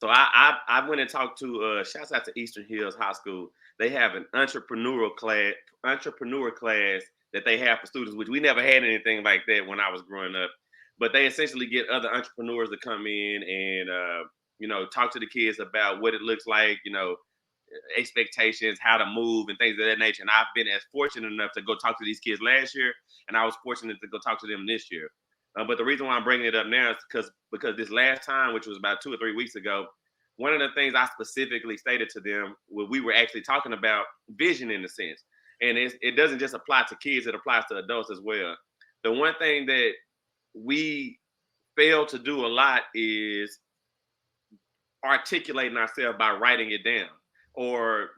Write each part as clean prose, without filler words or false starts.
So I went and talked to shouts out to Eastern Hills High School. They have an entrepreneur class that they have for students, which we never had anything like that when I was growing up. But they essentially get other entrepreneurs to come in and talk to the kids about what it looks like, expectations, how to move, and things of that nature. And I've been as fortunate enough to go talk to these kids last year, and I was fortunate to go talk to them this year. But the reason why I'm bringing it up now is because this last time, which was about 2 or 3 weeks ago, one of the things I specifically stated to them, when we were actually talking about vision in a sense, and it doesn't just apply to kids; it applies to adults as well. The one thing that we fail to do a lot is articulating ourselves by writing it down or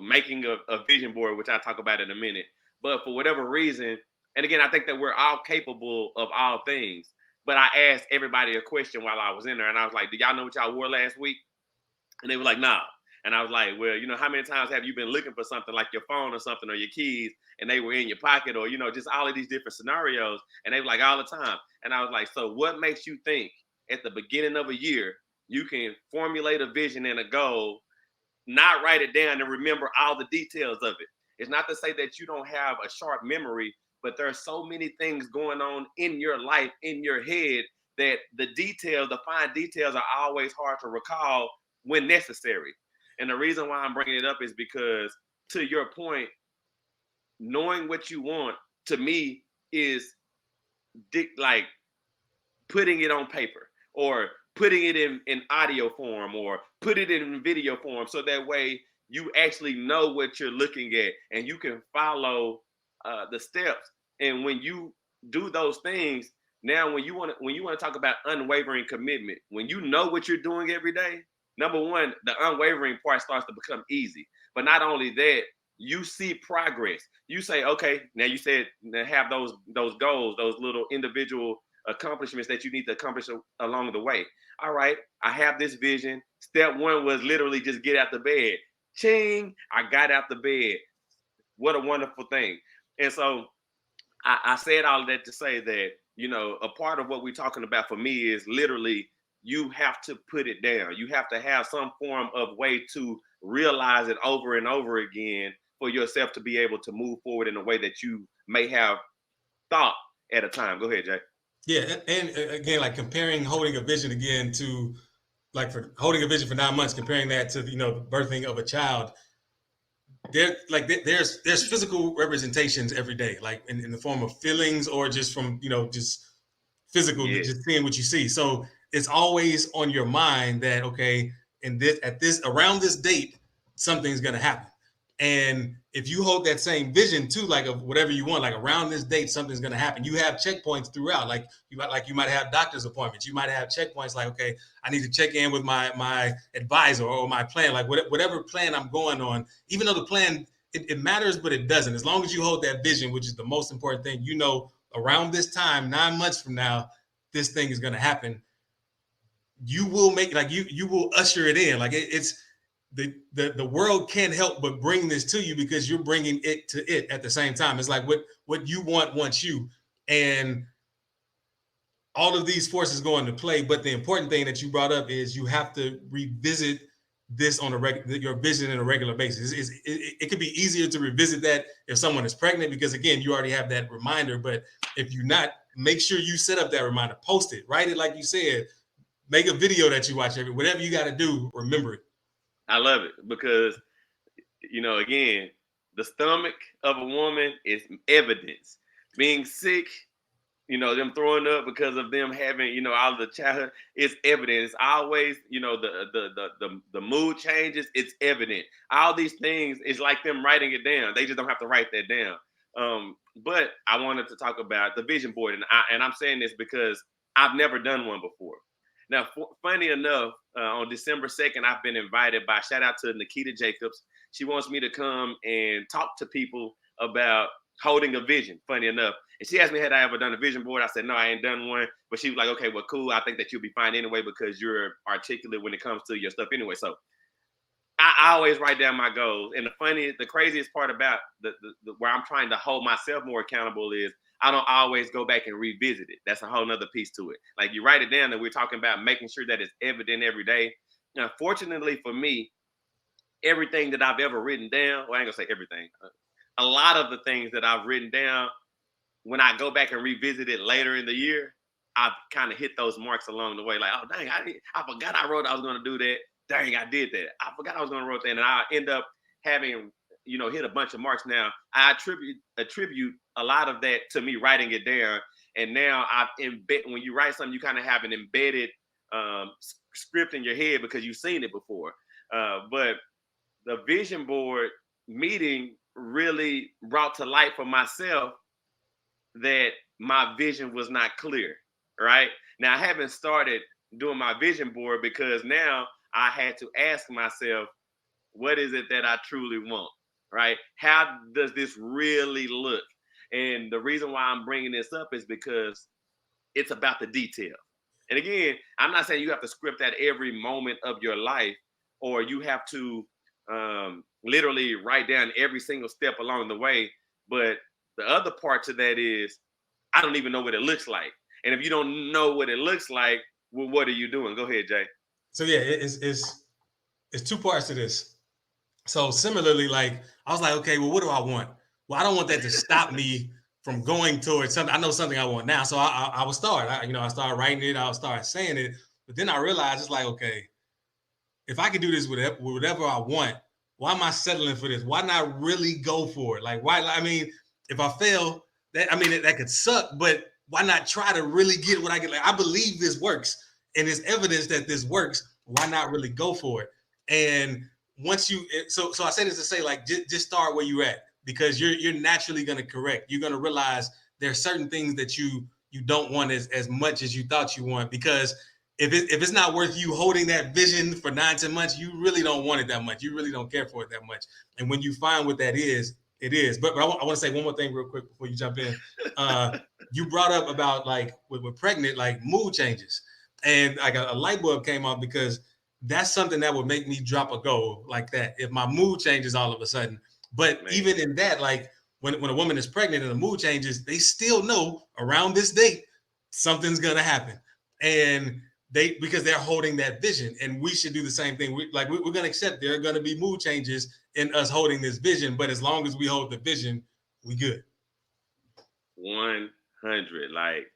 making a vision board, which I'll talk about in a minute. But for whatever reason, and again, I think that we're all capable of all things, but I asked everybody a question while I was in there, and I was like, do y'all know what y'all wore last week? And they were like, nah. And I was like, well, how many times have you been looking for something like your phone or something or your keys and they were in your pocket, or just all of these different scenarios? And they were like, all the time. And I was like, so what makes you think at the beginning of a year you can formulate a vision and a goal, not write it down and remember all the details of it? It's not to say that you don't have a sharp memory, but there are so many things going on in your life, in your head, that the fine details are always hard to recall when necessary. And the reason why I'm bringing it up is because, to your point, knowing what you want, to me, is like putting it on paper or putting it in audio form or put it in video form, so that way you actually know what you're looking at and you can follow the steps. And when you do those things, now when you want to talk about unwavering commitment, when you know what you're doing every day, number one, the unwavering part starts to become easy. But not only that, you see progress. You say, okay, now you said have those goals, those little individual accomplishments that you need to accomplish along the way. All right, I have this vision. Step one was literally just get out the bed. Ching, I got out the bed. What a wonderful thing. And so I said all of that to say that, a part of what we're talking about for me is literally you have to put it down. You have to have some form of way to realize it over and over again for yourself to be able to move forward in a way that you may have thought at a time. Go ahead, Jay. Yeah, and again, like comparing holding a vision again to like for holding a vision for 9 months, comparing that to the birthing of a child. There's physical representations every day, like in the form of feelings or just from just physical, Yes. just seeing what you see. So it's always on your mind that okay, in this around this date, something's gonna happen. And if you hold that same vision too, like of whatever you want, like around this date, something's gonna happen. You have checkpoints throughout. Like you might have doctor's appointments. You might have checkpoints like, okay, I need to check in with my advisor or my plan, like whatever plan I'm going on. Even though the plan it matters, but it doesn't. As long as you hold that vision, which is the most important thing, around this time, 9 months from now, this thing is gonna happen. You will make like you will usher it in. Like it's the world can't help but bring this to you because you're bringing it to it at the same time. It's like what you want wants you, and all of these forces go into play. But the important thing that you brought up is you have to revisit this on your vision on a regular basis. It could be easier to revisit that if someone is pregnant because again you already have that reminder. But if you're not, make sure you set up that reminder, post it, write it like you said, make a video that you watch whatever you got to do, remember it. I love it because, again, the stomach of a woman is evidence. Being sick, them throwing up because of them having, all the childhood, it's evident. It's always, the mood changes, it's evident. All these things, it's like them writing it down. They just don't have to write that down. But I wanted to talk about the vision board, and I'm saying this because I've never done one before. Now, funny enough, on December 2nd, I've been invited by, shout out to Nikita Jacobs. She wants me to come and talk to people about holding a vision, funny enough. And she asked me, had I ever done a vision board? I said, no, I ain't done one. But she was like, okay, well, cool. I think that you'll be fine anyway because you're articulate when it comes to your stuff anyway. So I always write down my goals. And the craziest part about the where I'm trying to hold myself more accountable is I don't always go back and revisit it. That's a whole nother piece to it. Like you write it down, and we're talking about making sure that it's evident every day. Now, fortunately for me, everything that I've ever written down, well, I ain't gonna say everything. A lot of the things that I've written down, when I go back and revisit it later in the year, I've kind of hit those marks along the way. Like, oh dang, I forgot I wrote I was gonna do that. Dang, I did that. I forgot I was gonna write that, and I end up having hit a bunch of marks. Now I attribute a lot of that to me writing it down, and now I've embed when you write something, you kind of have an embedded script in your head because you've seen it before. But the vision board meeting really brought to light for myself that my vision was not clear. Right now, I haven't started doing my vision board because now I had to ask myself, what is it that I truly want? Right? How does this really look? And the reason why I'm bringing this up is because it's about the detail. And again, I'm not saying you have to script that every moment of your life, or you have to literally write down every single step along the way. But the other part to that is, I don't even know what it looks like. And if you don't know what it looks like, well, what are you doing? Go ahead, Jay. So yeah, it's two parts to this. So similarly, like I was like, okay, well, what do I want? Well, I don't want that to stop me from going towards something. I know something I want now, so I would start. I started writing it. I would start saying it. But then I realized it's like, okay, if I can do this with whatever I want, why am I settling for this? Why not really go for it? Like, why? I mean, if I fail, that could suck. But why not try to really get what I get? Like, I believe this works, and there's evidence that this works. Why not really go for it? And once you, so I say this to say, like, just start where you're at, because you're naturally going to correct. You're going to realize there are certain things that you don't want as much as you thought you want, because if it's not worth you holding that vision for 9-10 months, you really don't want it that much. You really don't care for it that much. And when you find what that is, it is. But I want to say one more thing real quick before you jump in. You brought up about, like, with pregnant, like, mood changes, and like a light bulb came on, because that's something that would make me drop a goal like that if my mood changes all of a sudden. But man, even in that, like, when a woman is pregnant and the mood changes, they still know around this date something's gonna happen, and because they're holding that vision. And we should do the same thing. We're gonna accept there are gonna be mood changes in us holding this vision, but as long as we hold the vision, we good. 100. Like,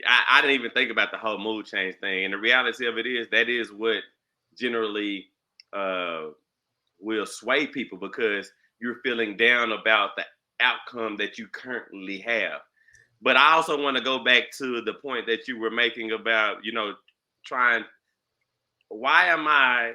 I didn't even think about the whole mood change thing, and the reality of it is that is what generally will sway people, because you're feeling down about the outcome that you currently have. But I also want to go back to the point that you were making about, trying, why am I